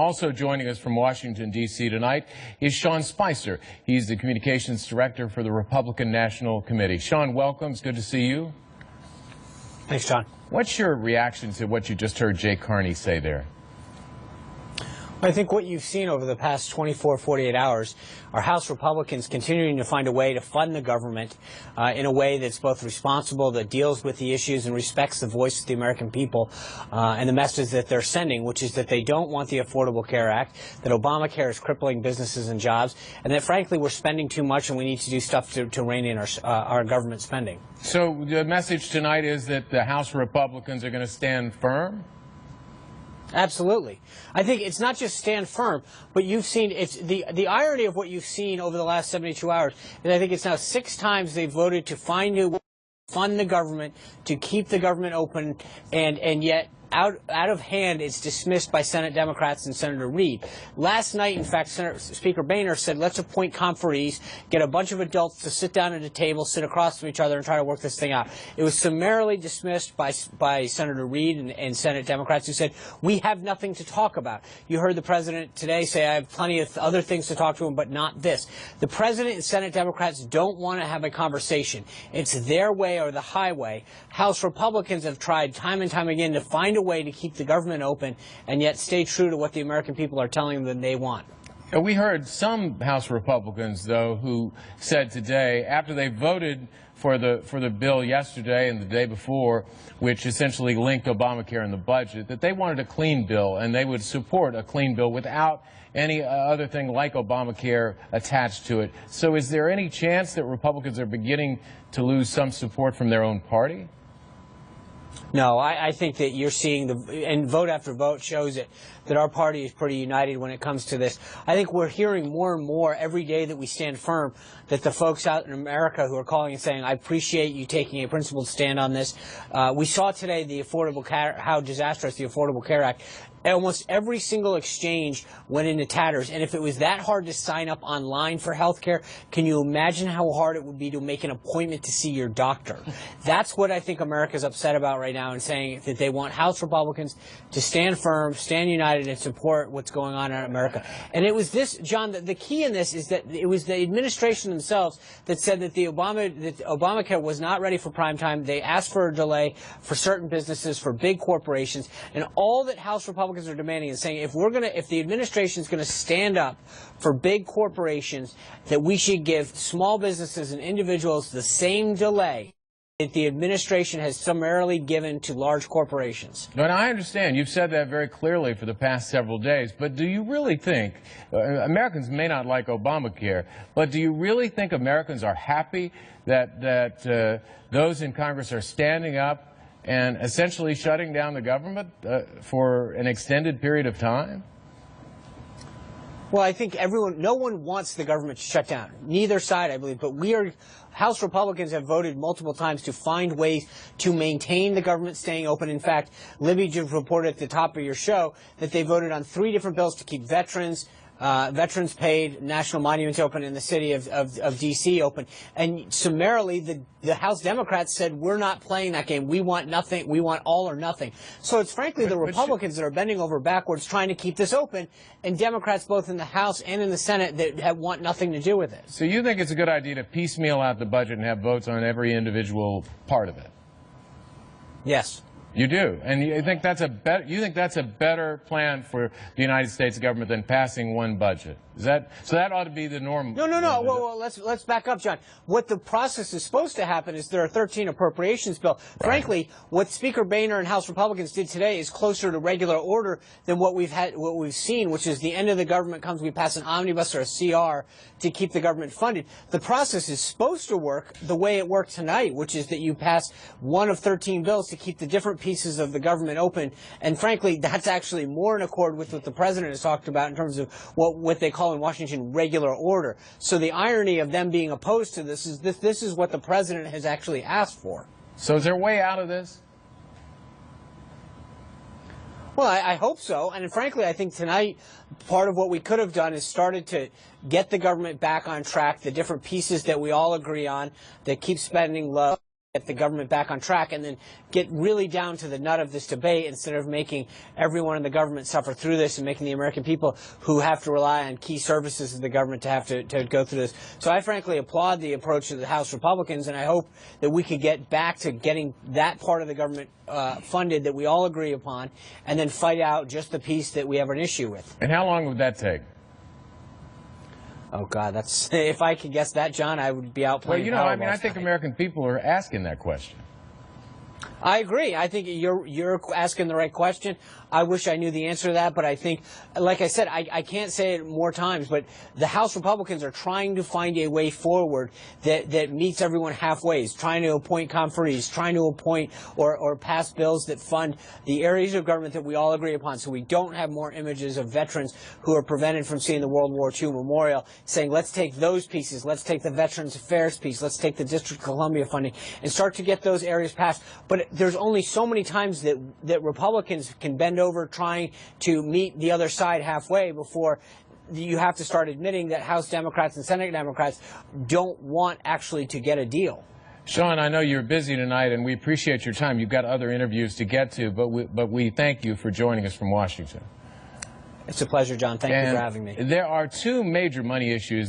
Also joining us from Washington, D.C. tonight is Sean Spicer. He's the Communications Director for the Republican National Committee. Sean, welcome. It's good to see you. Thanks, John. What's your reaction to what you just heard Jay Carney say there? I think what you've seen over the past 24, 48 hours are House Republicans continuing to find a way to fund the government in a way that's both responsible, that deals with the issues and respects the voice of the American people and the message that they're sending, which is that they don't want the Affordable Care Act, that Obamacare is crippling businesses and jobs, and that, frankly, we're spending too much and we need to do stuff to rein in our government spending. So the message tonight is that the House Republicans are going to stand firm? Absolutely. I think it's not just stand firm, but you've seen, it's the irony of what you've seen over the last 72 hours is I think it's now 6 times they've voted to fund the government, to keep the government open, and yet out of hand, it's dismissed by Senate Democrats and Senator Reid. Last night, in fact, Speaker Boehner said, let's appoint conferees, get a bunch of adults to sit down at a table, sit across from each other, and try to work this thing out. It was summarily dismissed by Senator Reid and Senate Democrats who said, we have nothing to talk about. You heard the president today say, I have plenty of other things to talk to him, but not this. The president and Senate Democrats don't want to have a conversation. It's their way or the highway. House Republicans have tried time and time again to find a way to keep the government open and yet stay true to what the American people are telling them they want. We heard some House Republicans, though, who said today, after they voted for the bill yesterday and the day before, which essentially linked Obamacare in the budget, that they wanted a clean bill and they would support a clean bill without any other thing like Obamacare attached to it. So is there any chance that Republicans are beginning to lose some support from their own party? No, I think that you're seeing, and vote after vote shows it, that our party is pretty united when it comes to this. I think we're hearing more and more every day that we stand firm that the folks out in America who are calling and saying, I appreciate you taking a principled stand on this. We saw today how disastrous the Affordable Care Act. Almost every single exchange went into tatters, and if it was that hard to sign up online for health care, can you imagine how hard it would be to make an appointment to see your doctor? That's what I think America's upset about right now, and saying that they want House Republicans to stand firm, stand united, and support what's going on in America. And it was this, John, the key in this is that it was the administration themselves that said that Obamacare was not ready for prime time. They asked for a delay for certain businesses, for big corporations, and all that House Republicans are demanding is saying if the administration is going to stand up for big corporations, that we should give small businesses and individuals the same delay that the administration has summarily given to large corporations. No, and I understand. You've said that very clearly for the past several days. But do you really think, Americans may not like Obamacare, but do you really think Americans are happy that those in Congress are standing up and essentially shutting down the government for an extended period of time? Well, I think no one wants the government to shut down. Neither side, I believe, but House Republicans have voted multiple times to find ways to maintain the government staying open. In fact, Libby just reported at the top of your show that they voted on 3 different bills to keep veterans paid, national monuments open, and the city of D.C. open. And summarily, the House Democrats said, we're not playing that game. We want nothing. We want all or nothing. So it's frankly the Republicans that are bending over backwards trying to keep this open, and Democrats both in the House and in the Senate that want nothing to do with it. So you think it's a good idea to piecemeal out the budget and have votes on every individual part of it? Yes. You do, and you think that's a better plan for the United States government than passing one budget? So that ought to be the norm. No. Well, let's back up, John. What the process is supposed to happen is there are 13 appropriations bills. Right. Frankly, what Speaker Boehner and House Republicans did today is closer to regular order than what we've seen, which is the end of the government comes, we pass an omnibus or a CR to keep the government funded. The process is supposed to work the way it worked tonight, which is that you pass one of 13 bills to keep the different pieces of the government open. And frankly, that's actually more in accord with what the president has talked about in terms of what they call in Washington regular order. So the irony of them being opposed to this is what the president has actually asked for. So is there a way out of this? Well, I hope so. And frankly, I think tonight part of what we could have done is started to get the government back on track, the different pieces that we all agree on that keep spending low. get the government back on track and then get really down to the nut of this debate instead of making everyone in the government suffer through this and making the American people who have to rely on key services of the government to have to go through this. So I frankly applaud the approach of the House Republicans, and I hope that we could get back to getting that part of the government funded that we all agree upon, and then fight out just the piece that we have an issue with. And how long would that take? Oh, God, that's if I could guess that, John, I would be out playing. Well, you know, I mean, I think American people are asking that question. I agree. I think you're asking the right question. I wish I knew the answer to that, but I think, like I said, I can't say it more times, but the House Republicans are trying to find a way forward that meets everyone halfway, trying to appoint conferees, trying to appoint or pass bills that fund the areas of government that we all agree upon, so we don't have more images of veterans who are prevented from seeing the World War II memorial, saying, let's take those pieces, let's take the Veterans Affairs piece, let's take the District of Columbia funding, and start to get those areas passed. But there's only so many times that Republicans can bend over trying to meet the other side halfway before you have to start admitting that House Democrats and Senate Democrats don't want actually to get a deal. Sean, I know you're busy tonight, and we appreciate your time. You've got other interviews to get to, but we thank you for joining us from Washington. It's a pleasure, John. Thank you for having me. There are two major money issues that